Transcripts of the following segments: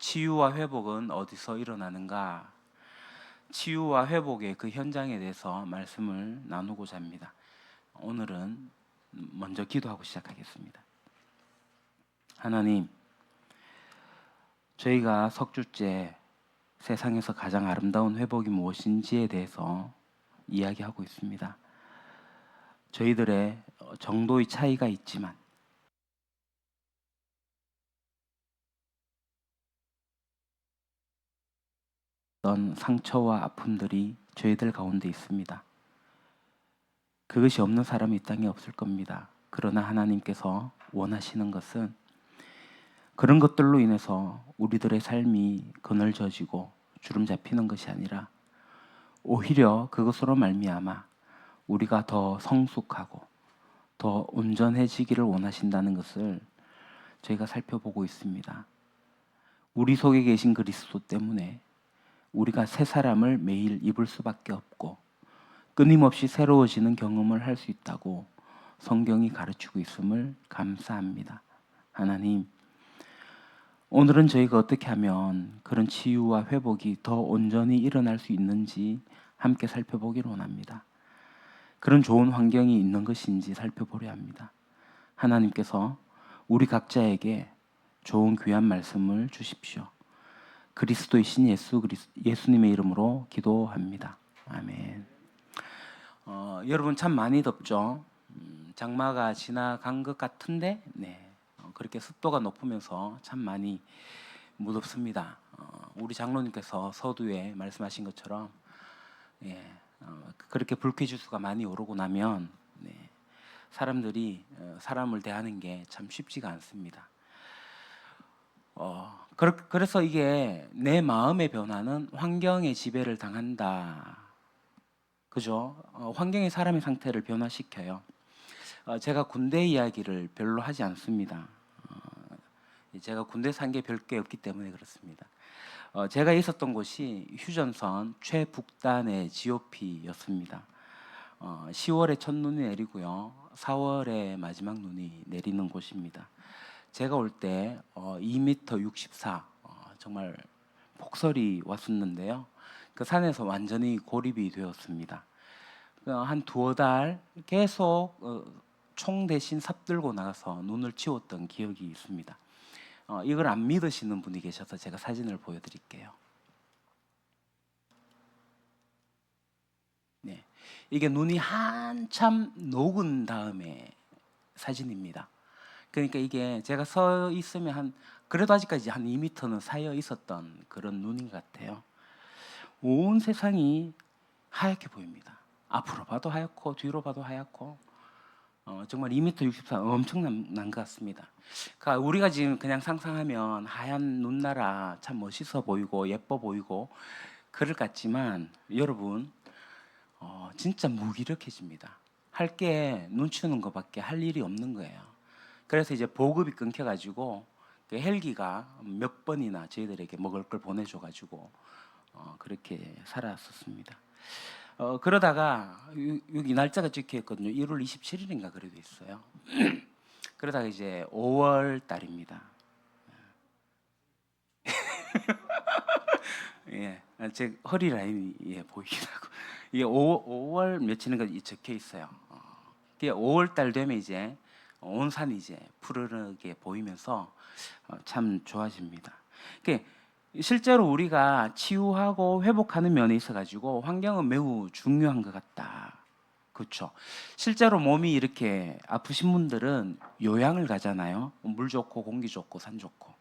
치유와 회복은 어디서 일어나는가? 치유와 회복의 그 현장에 대해서 말씀을 나누고자 합니다. 오늘은 먼저 기도하고 시작하겠습니다. 하나님, 저희가 석주째 세상에서 가장 아름다운 회복이 무엇인지에 대해서 이야기하고 있습니다. 저희들의 정도의 차이가 있지만 어떤 상처와 아픔들이 저희들 가운데 있습니다. 그것이 없는 사람이 이 땅에 없을 겁니다. 그러나 하나님께서 원하시는 것은 그런 것들로 인해서 우리들의 삶이 그늘져지고 주름 잡히는 것이 아니라 오히려 그것으로 말미암아 우리가 더 성숙하고 더 온전해지기를 원하신다는 것을 저희가 살펴보고 있습니다. 우리 속에 계신 그리스도 때문에 우리가 새 사람을 매일 입을 수밖에 없고 끊임없이 새로워지는 경험을 할 수 있다고 성경이 가르치고 있음을 감사합니다. 하나님, 오늘은 저희가 어떻게 하면 그런 치유와 회복이 더 온전히 일어날 수 있는지 함께 살펴보기를 원합니다. 그런 좋은 환경이 있는 것인지 살펴보려 합니다. 하나님께서 우리 각자에게 좋은 귀한 말씀을 주십시오. 그리스도이신 예수님의 이름으로 기도합니다. 아멘. 여러분 참 많이 덥죠? 장마가 지나간 것 같은데 그렇게 습도가 높으면서 참 많이 무덥습니다. 우리 장로님께서 서두에 말씀하신 것처럼 그렇게 불쾌지수가 많이 오르고 나면 사람들이 사람을 대하는 게 참 쉽지가 않습니다. 그래서 이게 내 마음의 변화는 환경의 지배를 당한다. 그죠? 환경이 사람의 상태를 변화시켜요. 제가 군대 이야기를 별로 하지 않습니다. 제가 군대 산 게 별 게 없기 때문에 그렇습니다. 제가 있었던 곳이 휴전선 최북단의 GOP였습니다. 10월에 첫눈이 내리고요. 4월에 마지막 눈이 내리는 곳입니다. 제가 올 때 2m 64 정말 폭설이 왔었는데요. 그 산에서 완전히 고립이 되었습니다. 한 두어 달 계속 총 대신 삽 들고 나가서 눈을 치웠던 기억이 있습니다. 이걸 안 믿으시는 분이 계셔서 제가 사진을 보여드릴게요. 네, 이게 눈이 한참 녹은 다음에 사진입니다. 그러니까 이게 제가 서 있으면 그래도 아직까지 한 2m는 쌓여 있었던 그런 눈인 것 같아요. 온 세상이 하얗게 보입니다. 앞으로 봐도 하얗고 뒤로 봐도 하얗고 정말 2m 64 엄청난 것 같습니다. 그러니까 우리가 지금 그냥 상상하면 하얀 눈나라 참 멋있어 보이고 예뻐 보이고 그럴 것 같지만 여러분 진짜 무기력해집니다. 할 게 눈 치우는 것밖에 할 일이 없는 거예요. 그래서 이제 보급이 끊겨가지고 그 헬기가 몇 번이나 저희들에게 먹을 걸 보내줘가지고 그렇게 살았었습니다. 그러다가 여기 날짜가 찍혀 있거든요. 1월 27일인가 그래도 있어요. 그러다가 이제 5월 달입니다. 예, 제 허리 라인이 보이긴 하고 이게 5월 며칠인가 적혀 있어요. 이게 5월 달 되면 이제 온 산이 이제 푸르르게 보이면서 참 좋아집니다. 실제로 우리가 치유하고 회복하는 면에 있어 가지고 환경은 매우 중요한 것 같다. 그렇죠. 실제로 몸이 이렇게 아프신 분들은 요양을 가잖아요. 물 좋고 공기 좋고 산 좋고.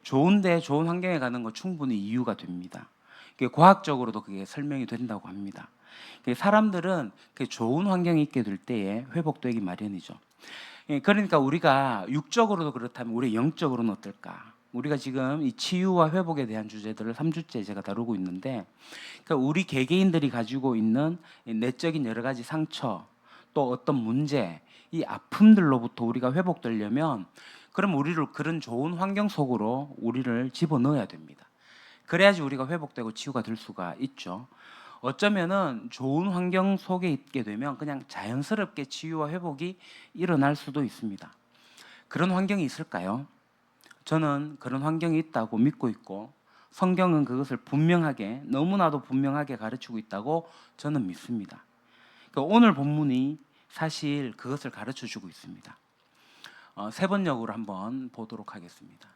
좋은데 좋은 환경에 가는 거 충분히 이유가 됩니다. 과학적으로도 그게 설명이 된다고 합니다. 사람들은 좋은 환경이 있게 될 때에 회복되기 마련이죠. 그러니까 우리가 육적으로도 그렇다면 우리 영적으로는 어떨까? 우리가 지금 이 치유와 회복에 대한 주제들을 3주째 제가 다루고 있는데, 그러니까 우리 개개인들이 가지고 있는 내적인 여러 가지 상처, 또 어떤 문제, 이 아픔들로부터 우리가 회복되려면, 그럼 우리를 그런 좋은 환경 속으로 우리를 집어넣어야 됩니다. 그래야지 우리가 회복되고 치유가 될 수가 있죠. 어쩌면은 좋은 환경 속에 있게 되면 그냥 자연스럽게 치유와 회복이 일어날 수도 있습니다. 그런 환경이 있을까요? 저는 그런 환경이 있다고 믿고 있고 성경은 그것을 분명하게, 너무나도 분명하게 가르치고 있다고 저는 믿습니다. 그러니까 오늘 본문이 사실 그것을 가르쳐주고 있습니다. 세 번역으로 한번 보도록 하겠습니다.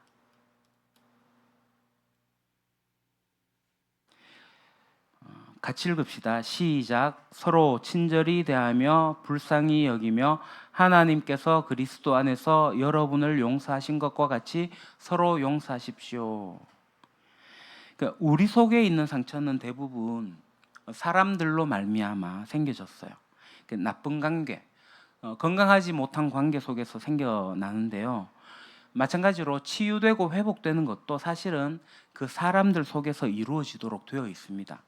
같이 읽읍시다. 시작. 서로 친절히 대하며 불쌍히 여기며 하나님께서 그리스도 안에서 여러분을 용서하신 것과 같이 서로 용서하십시오. 그러니까 우리 속에 있는 상처는 대부분 사람들로 말미암아 생겨졌어요. 나쁜 관계, 건강하지 못한 관계 속에서 생겨나는데요. 마찬가지로 치유되고 회복되는 것도 사실은 그 사람들 속에서 이루어지도록 되어 있습니다.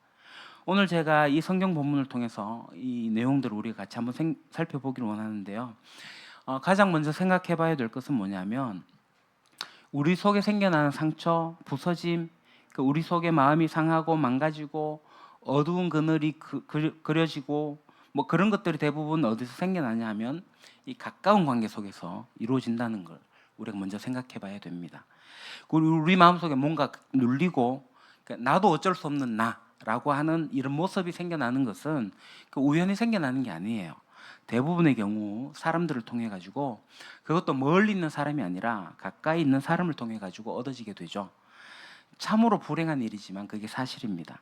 오늘 제가 이 성경 본문을 통해서 이 내용들을 우리가 같이 한번 살펴보기를 원하는데요. 가장 먼저 생각해 봐야 될 것은 뭐냐면 우리 속에 생겨나는 상처, 부서짐, 우리 속에 마음이 상하고 망가지고 어두운 그늘이 그려지고 뭐 그런 것들이 대부분 어디서 생겨나냐 하면 이 가까운 관계 속에서 이루어진다는 걸 우리가 먼저 생각해 봐야 됩니다. 우리 마음속에 뭔가 눌리고 나도 어쩔 수 없는 나라고 하는 이런 모습이 생겨나는 것은 우연히 생겨나는 게 아니에요. 대부분의 경우 사람들을 통해 가지고, 그것도 멀리 있는 사람이 아니라 가까이 있는 사람을 통해 가지고 얻어지게 되죠. 참으로 불행한 일이지만 그게 사실입니다.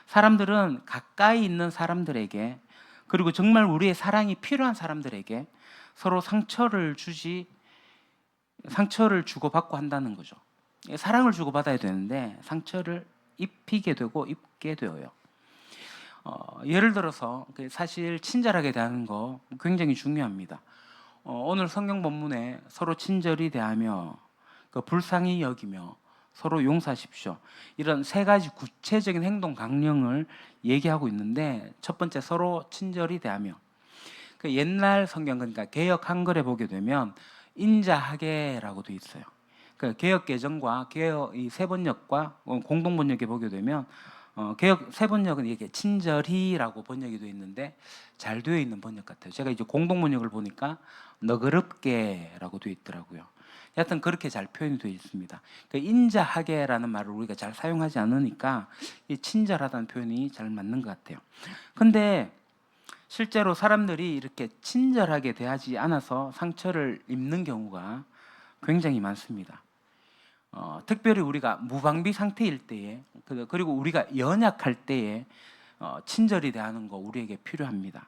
사람들은 가까이 있는 사람들에게, 그리고 정말 우리의 사랑이 필요한 사람들에게 서로 상처를 주고받고 한다는 거죠. 사랑을 주고받아야 되는데 상처를 입히게 되고 입게 되어요. 예를 들어서 사실 친절하게 대하는 거 굉장히 중요합니다. 오늘 성경 본문에 서로 친절히 대하며 불쌍히 여기며 서로 용서하십시오, 이런 세 가지 구체적인 행동 강령을 얘기하고 있는데, 첫 번째 서로 친절히 대하며, 옛날 성경, 그러니까 개역 한글에 보게 되면 인자하게라고 돼 있어요. 개역 개정과 개역 이 세 번역과 공동 번역에 보게 되면 개역 세 번역은 이게 친절히라고 번역이 되어 있는데 잘 되어 있는 번역 같아요. 제가 이제 공동 번역을 보니까 너그럽게라고 되어 있더라고요. 여하튼 그렇게 잘 표현이 되어 있습니다. 인자하게라는 말을 우리가 잘 사용하지 않으니까 이 친절하다는 표현이 잘 맞는 것 같아요. 근데 실제로 사람들이 이렇게 친절하게 대하지 않아서 상처를 입는 경우가 굉장히 많습니다. 특별히 우리가 무방비 상태일 때에, 그리고 우리가 연약할 때에 친절히 대하는 거 우리에게 필요합니다.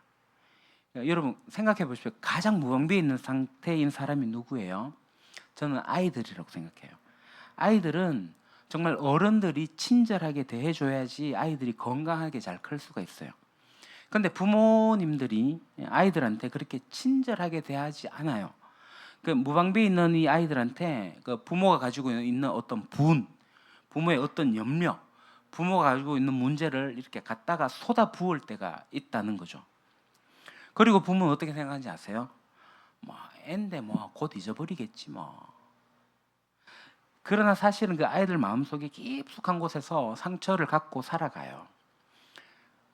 여러분 생각해 보십시오. 가장 무방비에 있는 상태인 사람이 누구예요? 저는 아이들이라고 생각해요. 아이들은 정말 어른들이 친절하게 대해줘야지 아이들이 건강하게 잘 클 수가 있어요. 그런데 부모님들이 아이들한테 그렇게 친절하게 대하지 않아요. 무방비에 있는 이 아이들한테 부모가 가지고 있는 어떤 부모의 어떤 염려, 부모가 가지고 있는 문제를 이렇게 갖다가 쏟아 부을 때가 있다는 거죠. 그리고 부모는 어떻게 생각하는지 아세요? 앤데 곧 잊어버리겠지 뭐. 그러나 사실은 그 아이들 마음속에 깊숙한 곳에서 상처를 갖고 살아가요.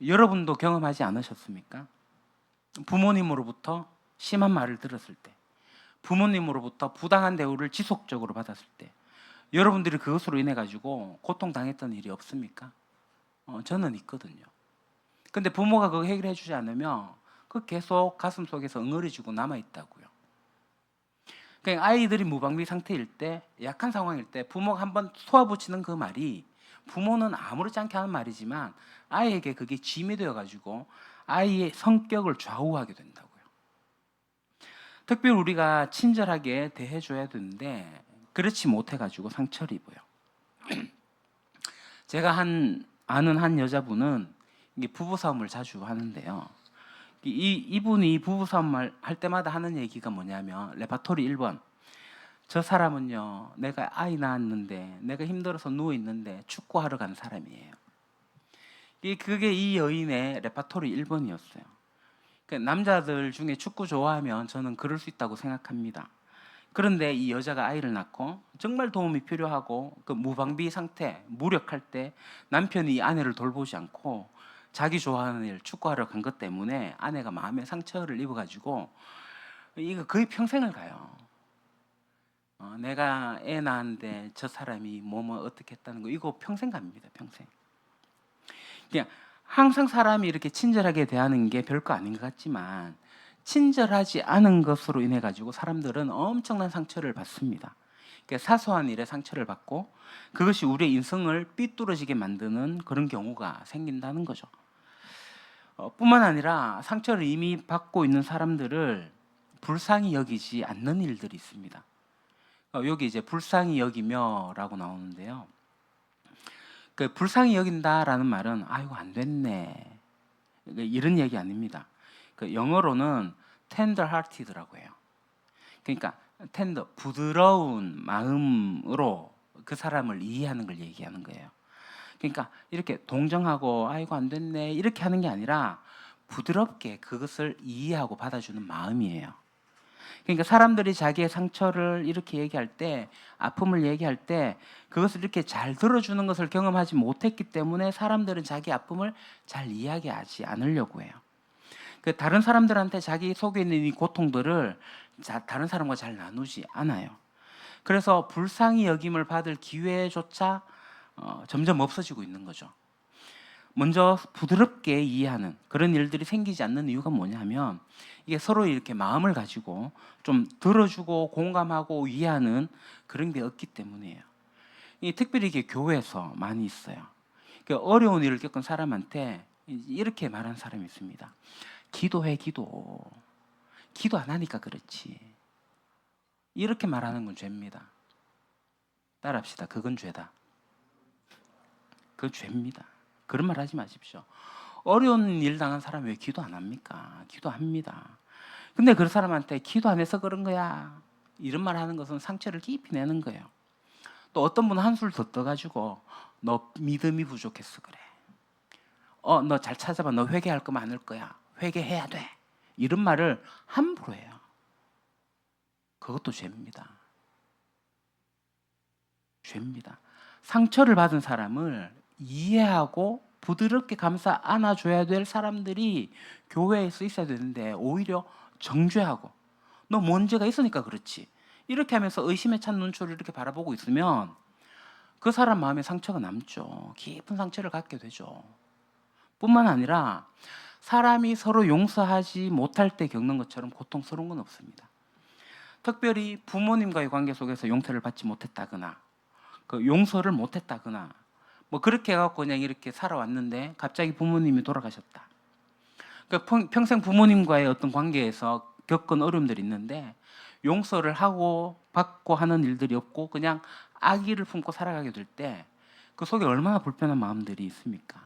여러분도 경험하지 않으셨습니까? 부모님으로부터 심한 말을 들었을 때, 부모님으로부터 부당한 대우를 지속적으로 받았을 때 여러분들이 그것으로 인해 가지고 고통당했던 일이 없습니까? 저는 있거든요. 근데 부모가 그거 해결해 주지 않으면 그 계속 가슴 속에서 응어리지고 남아있다고요. 그러니까 아이들이 무방비 상태일 때, 약한 상황일 때 부모가 한번 쏘아붙이는 그 말이, 부모는 아무렇지 않게 하는 말이지만 아이에게 그게 짐이 되어가지고 아이의 성격을 좌우하게 된다고요. 특별히 우리가 친절하게 대해줘야 되는데 그렇지 못해가지고 상처를 입어요. 제가 아는 한 여자분은 부부싸움을 자주 하는데요. 이분이 부부싸움 할 때마다 하는 얘기가 뭐냐면, 레파토리 1번, 저 사람은요 내가 아이 낳았는데 내가 힘들어서 누워있는데 축구하러 간 사람이에요. 그게 이 여인의 레파토리 1번이었어요. 남자들 중에 축구 좋아하면 저는 그럴 수 있다고 생각합니다. 그런데 이 여자가 아이를 낳고 정말 도움이 필요하고 무방비 상태, 무력할 때 남편이 이 아내를 돌보지 않고 자기 좋아하는 일 축구하러 간 것 때문에 아내가 마음에 상처를 입어가지고 이거 거의 평생을 가요. 내가 애 낳았는데 저 사람이 뭐뭐 어떻게 했다는 거 이거 평생 갑니다. 평생. 그냥 항상 사람이 이렇게 친절하게 대하는 게 별거 아닌 것 같지만 친절하지 않은 것으로 인해 가지고 사람들은 엄청난 상처를 받습니다. 그러니까 사소한 일에 상처를 받고 그것이 우리의 인성을 삐뚤어지게 만드는 그런 경우가 생긴다는 거죠. 뿐만 아니라 상처를 이미 받고 있는 사람들을 불쌍히 여기지 않는 일들이 있습니다. 여기 이제 불쌍히 여기며라고 나오는데요. 그 불쌍히 여긴다라는 말은 아이고 안 됐네 이런 얘기 아닙니다. 그 영어로는 tender-hearted라고 해요. 그러니까 tender 부드러운 마음으로 그 사람을 이해하는 걸 얘기하는 거예요. 그러니까 이렇게 동정하고 아이고 안 됐네 이렇게 하는 게 아니라 부드럽게 그것을 이해하고 받아주는 마음이에요. 그러니까 사람들이 자기의 상처를 이렇게 얘기할 때, 아픔을 얘기할 때 그것을 이렇게 잘 들어주는 것을 경험하지 못했기 때문에 사람들은 자기 아픔을 잘 이야기하지 않으려고 해요. 그 다른 사람들한테 자기 속에 있는 이 고통들을 다른 사람과 잘 나누지 않아요. 그래서 불쌍히 여김을 받을 기회조차 점점 없어지고 있는 거죠. 먼저 부드럽게 이해하는 그런 일들이 생기지 않는 이유가 뭐냐면 이게 서로 이렇게 마음을 가지고 좀 들어주고 공감하고 이해하는 그런 게 없기 때문이에요. 특별히 이게 교회에서 많이 있어요. 어려운 일을 겪은 사람한테 이렇게 말하는 사람이 있습니다. 기도해 기도. 기도 안 하니까 그렇지. 이렇게 말하는 건 죄입니다. 따라합시다. 그건 죄다. 그건 죄입니다. 그런 말 하지 마십시오. 어려운 일 당한 사람이 왜 기도 안 합니까? 기도합니다. 근데 그 사람한테 기도 안 해서 그런 거야 이런 말 하는 것은 상처를 깊이 내는 거예요. 또 어떤 분은 한술 더 떠가지고 너 믿음이 부족해서 그래. 너 잘 찾아봐. 너 회개할 거 많을 거야. 회개해야 돼. 이런 말을 함부로 해요. 그것도 죄입니다. 죄입니다. 상처를 받은 사람을 이해하고 부드럽게 감싸 안아줘야 될 사람들이 교회에서 있어야 되는데 오히려 정죄하고 너 문제가 있으니까 그렇지 이렇게 하면서 의심에 찬 눈초리를 이렇게 바라보고 있으면 그 사람 마음에 상처가 남죠. 깊은 상처를 갖게 되죠. 뿐만 아니라 사람이 서로 용서하지 못할 때 겪는 것처럼 고통스러운 건 없습니다. 특별히 부모님과의 관계 속에서 용서를 받지 못했다거나 그 용서를 못했다거나 뭐 그렇게 해갖고 그냥 이렇게 살아왔는데 갑자기 부모님이 돌아가셨다. 그러니까 평생 부모님과의 어떤 관계에서 겪은 어려움들이 있는데 용서를 하고 받고 하는 일들이 없고 그냥 악의를 품고 살아가게 될 때 그 속에 얼마나 불편한 마음들이 있습니까?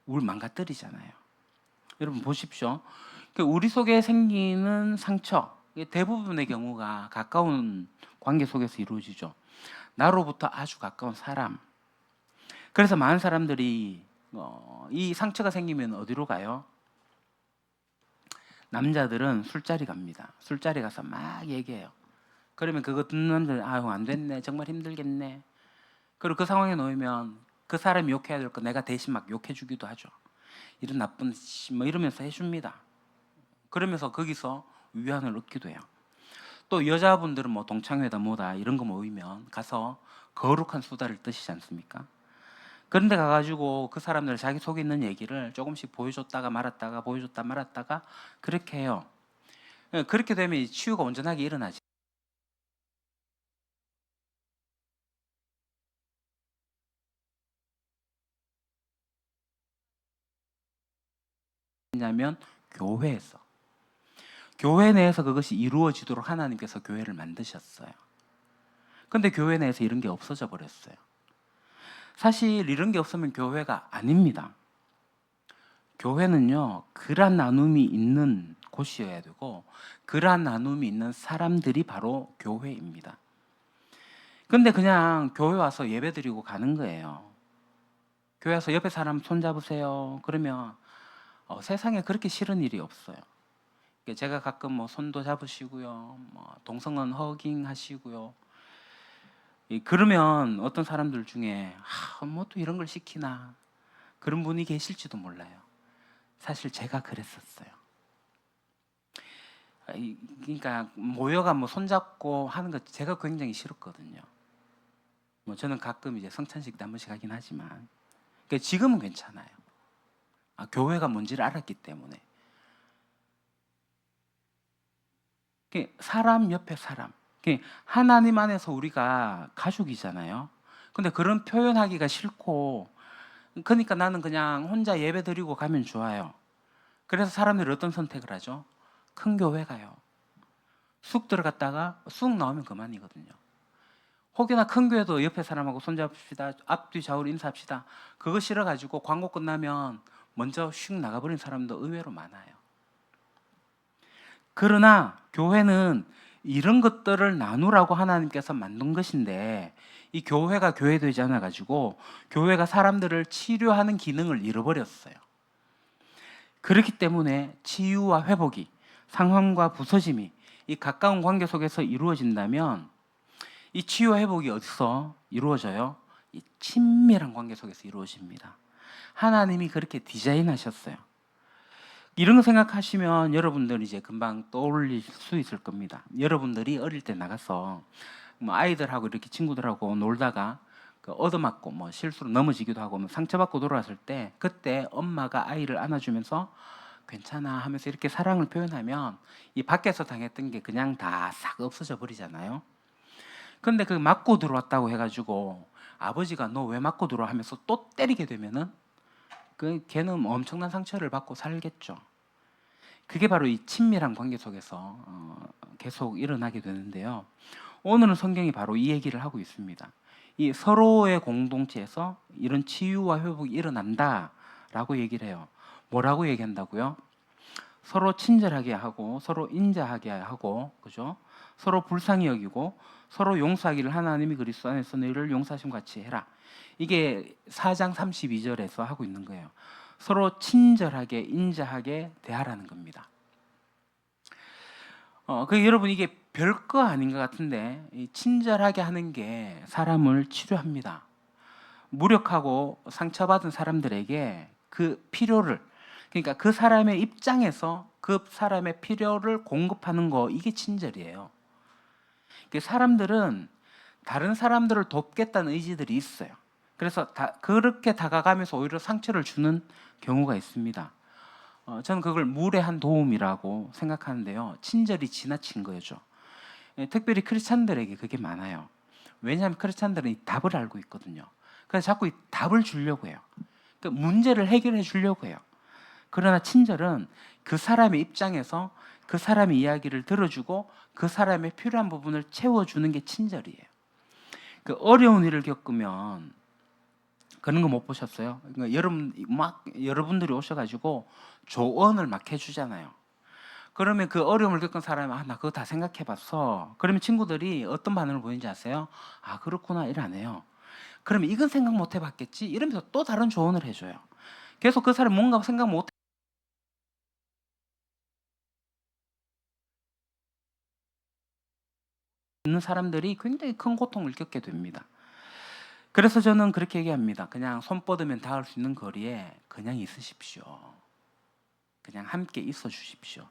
우리 망가뜨리잖아요. 여러분 보십시오. 우리 속에 생기는 상처 대부분의 경우가 가까운 관계 속에서 이루어지죠. 나로부터 아주 가까운 사람. 그래서 많은 사람들이 이 상처가 생기면 어디로 가요? 남자들은 술자리 갑니다. 술자리 가서 막 얘기해요. 그러면 그거 듣는 들 아유 안 됐네 정말 힘들겠네. 그리고 그 상황에 놓이면 그 사람이 욕해야 될 거 내가 대신 막 욕해 주기도 하죠. 이런 나쁜 뭐 이러면서 해줍니다. 그러면서 거기서 위안을 얻기도 해요. 또 여자분들은 뭐 동창회다 뭐다 이런 거 모이면 가서 거룩한 수다를 뜨시지 않습니까? 그런데 가가지고 그 사람들 자기 속에 있는 얘기를 조금씩 보여줬다가 말았다가 보여줬다 말았다가 그렇게 해요. 그렇게 되면 치유가 온전하게 일어나지. 왜냐하면 교회에서 교회 내에서 그것이 이루어지도록 하나님께서 교회를 만드셨어요. 근데 교회 내에서 이런 게 없어져 버렸어요. 사실 이런 게 없으면 교회가 아닙니다. 교회는요 그러한 나눔이 있는 곳이어야 되고 그러한 나눔이 있는 사람들이 바로 교회입니다. 근데 그냥 교회 와서 예배 드리고 가는 거예요. 교회 와서 옆에 사람 손 잡으세요 그러면 세상에 그렇게 싫은 일이 없어요. 제가 가끔 뭐 손도 잡으시고요 뭐 동성은 허깅 하시고요 그러면 어떤 사람들 중에 뭐 또 이런 걸 시키나 그런 분이 계실지도 몰라요. 사실 제가 그랬었어요. 그러니까 모여가 뭐 손잡고 하는 거 제가 굉장히 싫었거든요. 뭐 저는 가끔 이제 성찬식 때 한 번씩 하긴 하지만, 그러니까 지금은 괜찮아요. 교회가 뭔지를 알았기 때문에. 사람 옆에 사람, 하나님 안에서 우리가 가족이잖아요. 근데 그런 표현하기가 싫고, 그러니까 나는 그냥 혼자 예배 드리고 가면 좋아요. 그래서 사람들이 어떤 선택을 하죠? 큰 교회 가요. 쑥 들어갔다가 쑥 나오면 그만이거든요. 혹여나 큰 교회도 옆에 사람하고 손잡읍시다, 앞뒤 좌우로 인사합시다, 그거 싫어가지고 광고 끝나면 먼저 슉 나가버린 사람도 의외로 많아요. 그러나 교회는 이런 것들을 나누라고 하나님께서 만든 것인데, 이 교회가 교회되지 않아 가지고 교회가 사람들을 치료하는 기능을 잃어버렸어요. 그렇기 때문에 치유와 회복이, 상황과 부서짐이 이 가까운 관계 속에서 이루어진다면, 이 치유와 회복이 어디서 이루어져요? 이 친밀한 관계 속에서 이루어집니다. 하나님이 그렇게 디자인하셨어요. 이런 거 생각하시면 여러분들 이제 금방 떠올릴 수 있을 겁니다. 여러분들이 어릴 때 나가서 뭐 아이들하고 이렇게 친구들하고 놀다가 얻어맞고 뭐 실수로 넘어지기도 하고 뭐 상처받고 돌아왔을 때, 그때 엄마가 아이를 안아주면서 괜찮아 하면서 이렇게 사랑을 표현하면 이 밖에서 당했던 게 그냥 다 싹 없어져 버리잖아요. 근데 그 맞고 들어왔다고 해가지고 아버지가 너 왜 맞고 들어와 하면서 또 때리게 되면은 걔는 엄청난 상처를 받고 살겠죠. 그게 바로 이 친밀한 관계 속에서 계속 일어나게 되는데요. 오늘은 성경이 바로 이 얘기를 하고 있습니다. 이 서로의 공동체에서 이런 치유와 회복이 일어난다라고 얘기를 해요. 뭐라고 얘기한다고요? 서로 친절하게 하고 서로 인자하게 하고, 그죠? 서로 불쌍히 여기고 서로 용서하기를 하나님이 그리스도 안에서 너희를 용서하심 같이 해라. 이게 4장 32절에서 하고 있는 거예요. 서로 친절하게 인자하게 대하라는 겁니다. 여러분, 이게 별거 아닌 것 같은데 친절하게 하는 게 사람을 치료합니다. 무력하고 상처받은 사람들에게 그 필요를, 그러니까 그 사람의 입장에서 그 사람의 필요를 공급하는 거, 이게 친절이에요. 사람들은 다른 사람들을 돕겠다는 의지들이 있어요. 그래서 그렇게 다가가면서 오히려 상처를 주는 경우가 있습니다. 저는 그걸 무례한 도움이라고 생각하는데요. 친절이 지나친 거죠. 특별히 크리스찬들에게 그게 많아요. 왜냐하면 크리스찬들은 이 답을 알고 있거든요. 그래서 자꾸 이 답을 주려고 해요. 그러니까 문제를 해결해 주려고 해요. 그러나 친절은 그 사람의 입장에서 그 사람의 이야기를 들어주고 그 사람의 필요한 부분을 채워주는 게 친절이에요. 어려운 일을 겪으면 그런 거 못 보셨어요? 그러니까 여러분들이 오셔가지고 조언을 막 해주잖아요. 그러면 그 어려움을 겪은 사람이 나 그거 다 생각해봤어. 그러면 친구들이 어떤 반응을 보이는지 아세요? 그렇구나, 이래 안 해요. 그러면 이건 생각 못 해봤겠지? 이러면서 또 다른 조언을 해줘요. 계속 그 사람 뭔가 생각 못 있는 사람들이 굉장히 큰 고통을 겪게 됩니다. 그래서 저는 그렇게 얘기합니다. 그냥 손 뻗으면 닿을 수 있는 거리에 그냥 있으십시오. 그냥 함께 있어 주십시오.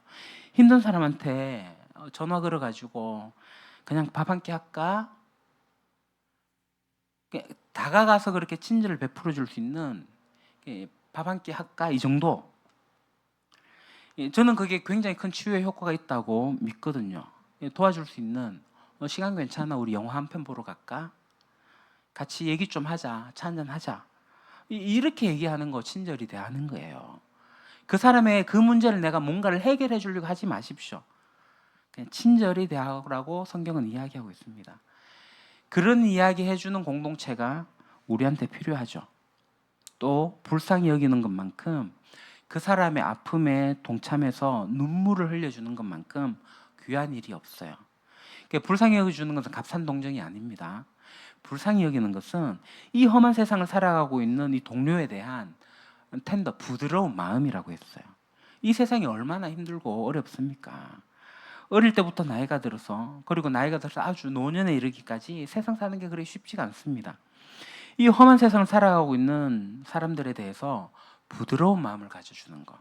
힘든 사람한테 전화 걸어가지고 그냥 밥 한 끼 할까? 다가가서 그렇게 친절을 베풀어 줄 수 있는, 밥 한 끼 할까? 이 정도. 저는 그게 굉장히 큰 치유의 효과가 있다고 믿거든요. 도와줄 수 있는, 시간 괜찮아? 우리 영화 한 편 보러 갈까? 같이 얘기 좀 하자. 차 한잔 하자. 이렇게 얘기하는 거 친절히 대하는 거예요. 그 사람의 그 문제를 내가 뭔가를 해결해 주려고 하지 마십시오. 그냥 친절히 대하라고 성경은 이야기하고 있습니다. 그런 이야기 해주는 공동체가 우리한테 필요하죠. 또 불쌍히 여기는 것만큼, 그 사람의 아픔에 동참해서 눈물을 흘려주는 것만큼 귀한 일이 없어요. 불쌍히 여겨주는 것은 값싼 동정이 아닙니다. 불쌍히 여기는 것은 이 험한 세상을 살아가고 있는 이 동료에 대한 텐더, 부드러운 마음이라고 했어요. 이 세상이 얼마나 힘들고 어렵습니까? 어릴 때부터 나이가 들어서, 그리고 나이가 들어서 아주 노년에 이르기까지 세상 사는 게 그렇게 쉽지가 않습니다. 이 험한 세상을 살아가고 있는 사람들에 대해서 부드러운 마음을 가져주는 것,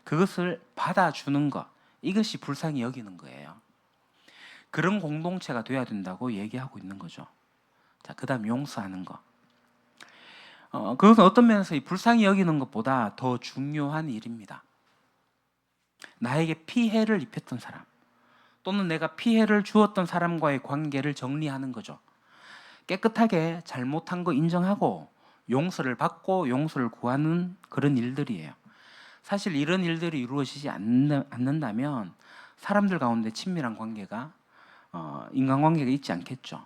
그것을 받아주는 것, 이것이 불쌍히 여기는 거예요. 그런 공동체가 돼야 된다고 얘기하고 있는 거죠. 자, 그 다음 용서하는 거. 그것은 어떤 면에서 이 불쌍히 여기는 것보다 더 중요한 일입니다. 나에게 피해를 입혔던 사람, 또는 내가 피해를 주었던 사람과의 관계를 정리하는 거죠. 깨끗하게 잘못한 거 인정하고 용서를 받고 용서를 구하는 그런 일들이에요. 사실 이런 일들이 이루어지지 않는다면 사람들 가운데 친밀한 관계가 인간관계가 있지 않겠죠.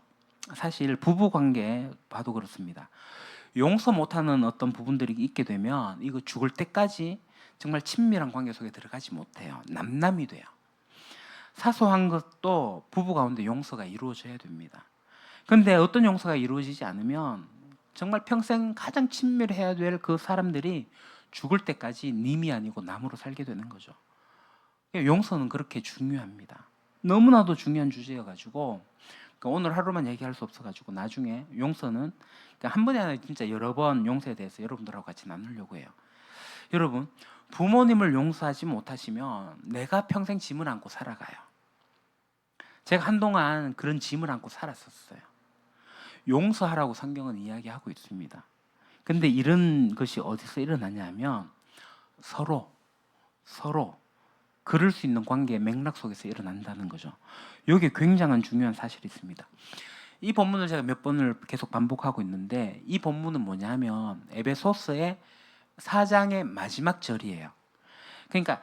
사실 부부관계 봐도 그렇습니다. 용서 못하는 어떤 부분들이 있게 되면 이거 죽을 때까지 정말 친밀한 관계 속에 들어가지 못해요. 남남이 돼요. 사소한 것도 부부 가운데 용서가 이루어져야 됩니다. 그런데 어떤 용서가 이루어지지 않으면 정말 평생 가장 친밀해야 될 그 사람들이 죽을 때까지 님이 아니고 남으로 살게 되는 거죠. 용서는 그렇게 중요합니다. 너무나도 중요한 주제여가지고 오늘 하루만 얘기할 수 없어가지고 나중에 용서는 한 번이 아니라 진짜 여러 번 용서에 대해서 여러분들하고 같이 나누려고 해요. 여러분, 부모님을 용서하지 못하시면 내가 평생 짐을 안고 살아가요. 제가 한동안 그런 짐을 안고 살았었어요. 용서하라고 성경은 이야기하고 있습니다. 근데 이런 것이 어디서 일어나냐면 서로 그럴 수 있는 관계의 맥락 속에서 일어난다는 거죠. 여기에 굉장한 중요한 사실이 있습니다. 이 본문을 제가 몇 번을 계속 반복하고 있는데 이 본문은 뭐냐면 에베소서의 4장의 마지막 절이에요. 그러니까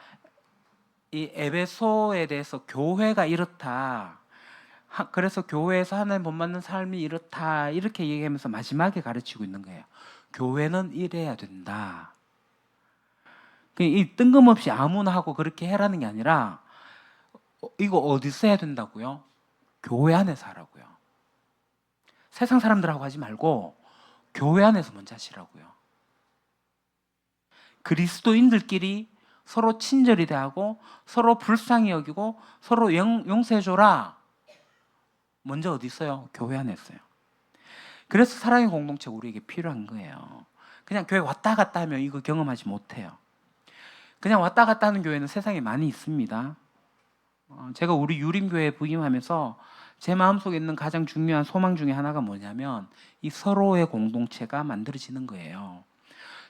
이 에베소에 대해서 교회가 이렇다, 그래서 교회에서 하나님 본받는 삶이 이렇다, 이렇게 얘기하면서 마지막에 가르치고 있는 거예요. 교회는 이래야 된다. 이 뜬금없이 아무나 하고 그렇게 해라는 게 아니라 이거 어디서 해야 된다고요? 교회 안에서 하라고요. 세상 사람들하고 하지 말고 교회 안에서 먼저 하시라고요. 그리스도인들끼리 서로 친절히 대하고 서로 불쌍히 여기고 서로 용서해줘라. 먼저 어디 있어요? 교회 안에 있어요. 그래서 사랑의 공동체가 우리에게 필요한 거예요. 그냥 교회 왔다 갔다 하면 이거 경험하지 못해요. 그냥 왔다 갔다 하는 교회는 세상에 많이 있습니다. 제가 우리 유림교회 부임하면서 제 마음속에 있는 가장 중요한 소망 중에 하나가 뭐냐면 이 서로의 공동체가 만들어지는 거예요.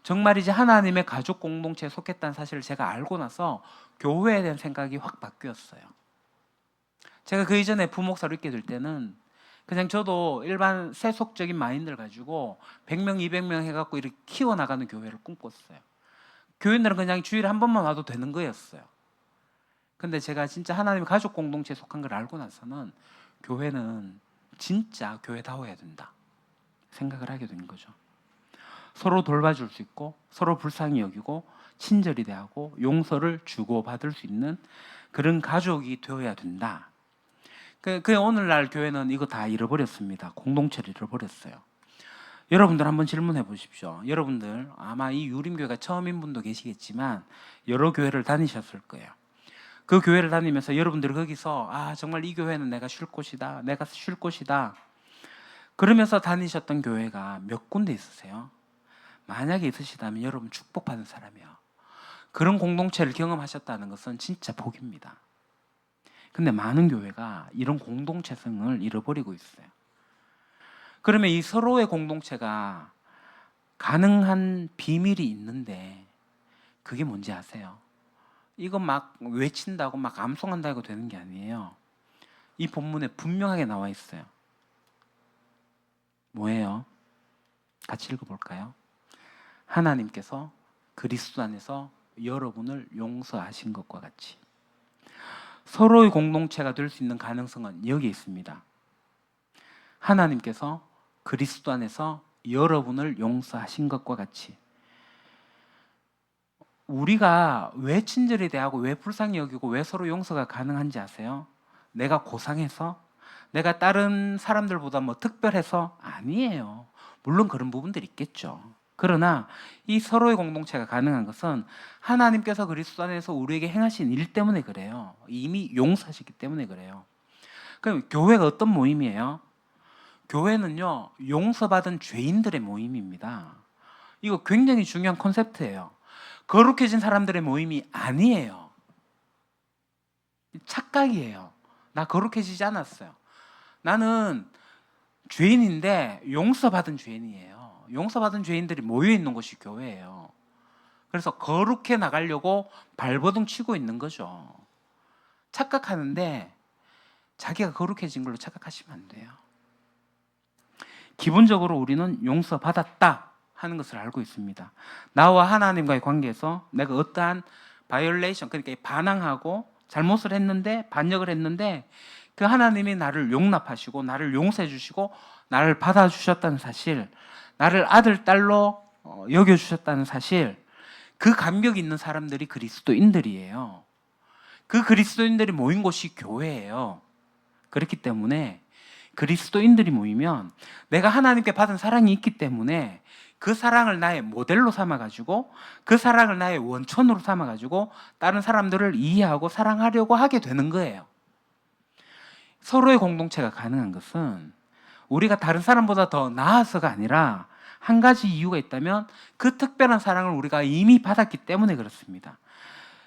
정말 이제 하나님의 가족 공동체에 속했다는 사실을 제가 알고 나서 교회에 대한 생각이 확 바뀌었어요. 제가 그 이전에 부목사로 있게 될 때는 그냥 저도 일반 세속적인 마인드를 가지고 100명, 200명 해갖고 이렇게 키워나가는 교회를 꿈꿨어요. 교인들은 그냥 주일에 한 번만 와도 되는 거였어요. 근데 제가 진짜 하나님의 가족 공동체에 속한 걸 알고 나서는 교회는 진짜 교회다워야 된다 생각을 하게 된 거죠. 서로 돌봐줄 수 있고 서로 불쌍히 여기고 친절히 대하고 용서를 주고받을 수 있는 그런 가족이 되어야 된다. 그 오늘날 교회는 이거 다 잃어버렸습니다. 공동체를 잃어버렸어요. 여러분들 한번 질문해 보십시오. 여러분들 아마 이 유림교회가 처음인 분도 계시겠지만 여러 교회를 다니셨을 거예요. 그 교회를 다니면서 여러분들이 거기서 정말 이 교회는 내가 쉴 곳이다, 내가 쉴 곳이다 그러면서 다니셨던 교회가 몇 군데 있으세요? 만약에 있으시다면 여러분 축복받은 사람이에요. 그런 공동체를 경험하셨다는 것은 진짜 복입니다. 근데 많은 교회가 이런 공동체성을 잃어버리고 있어요. 그러면 이 서로의 공동체가 가능한 비밀이 있는데 그게 뭔지 아세요? 이거 막 외친다고 막 암송한다고 되는 게 아니에요. 이 본문에 분명하게 나와 있어요. 뭐예요? 같이 읽어볼까요? 하나님께서 그리스도 안에서 여러분을 용서하신 것과 같이 서로의 공동체가 될 수 있는 가능성은 여기에 있습니다. 하나님께서 그리스도 안에서 여러분을 용서하신 것과 같이 우리가 왜 친절히 대하고 왜 불쌍히 여기고 왜 서로 용서가 가능한지 아세요? 내가 고상해서? 내가 다른 사람들보다 뭐 특별해서? 아니에요. 물론 그런 부분들이 있겠죠. 그러나 이 서로의 공동체가 가능한 것은 하나님께서 그리스도 안에서 우리에게 행하신 일 때문에 그래요. 이미 용서하셨기 때문에 그래요. 그럼 교회가 어떤 모임이에요? 교회는요, 용서받은 죄인들의 모임입니다. 이거 굉장히 중요한 컨셉트예요. 거룩해진 사람들의 모임이 아니에요. 착각이에요. 나 거룩해지지 않았어요. 나는 죄인인데 용서받은 죄인이에요. 용서받은 죄인들이 모여 있는 곳이 교회예요. 그래서 거룩해 나가려고 발버둥 치고 있는 거죠. 착각하는데 자기가 거룩해진 걸로 착각하시면 안 돼요. 기본적으로 우리는 용서받았다 하는 것을 알고 있습니다. 나와 하나님과의 관계에서 내가 어떠한 바이올레이션, 그러니까 반항하고 잘못을 했는데, 반역을 했는데 그 하나님이 나를 용납하시고 나를 용서해 주시고 나를 받아주셨다는 사실, 나를 아들, 딸로 여겨주셨다는 사실, 그 감격이 있는 사람들이 그리스도인들이에요. 그 그리스도인들이 모인 곳이 교회예요. 그렇기 때문에 그리스도인들이 모이면 내가 하나님께 받은 사랑이 있기 때문에 그 사랑을 나의 모델로 삼아가지고, 그 사랑을 나의 원천으로 삼아가지고 다른 사람들을 이해하고 사랑하려고 하게 되는 거예요. 서로의 공동체가 가능한 것은 우리가 다른 사람보다 더 나아서가 아니라 한 가지 이유가 있다면 그 특별한 사랑을 우리가 이미 받았기 때문에 그렇습니다.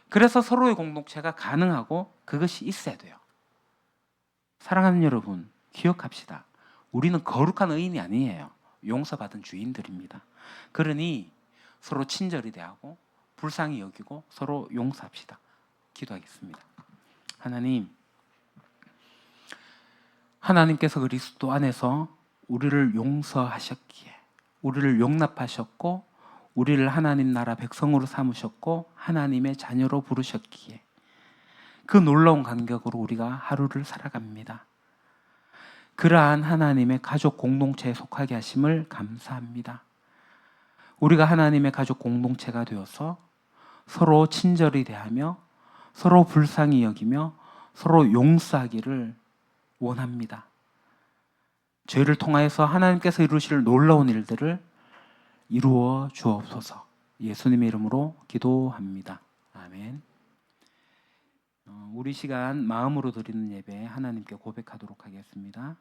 그래서 서로의 공동체가 가능하고 그것이 있어야 돼요. 사랑하는 여러분, 기억합시다. 우리는 거룩한 의인이 아니에요. 용서받은 주인들입니다. 그러니 서로 친절히 대하고 불쌍히 여기고 서로 용서합시다. 기도하겠습니다. 하나님께서 그리스도 안에서 우리를 용서하셨기에, 우리를 용납하셨고 우리를 하나님 나라 백성으로 삼으셨고 하나님의 자녀로 부르셨기에 그 놀라운 간격으로 우리가 하루를 살아갑니다. 그러한 하나님의 가족 공동체에 속하게 하심을 감사합니다. 우리가 하나님의 가족 공동체가 되어서 서로 친절히 대하며 서로 불쌍히 여기며 서로 용서하기를 원합니다. 죄를 통하여서 하나님께서 이루실 놀라운 일들을 이루어 주옵소서. 예수님의 이름으로 기도합니다. 아멘. 우리 시간 마음으로 드리는 예배 하나님께 고백하도록 하겠습니다.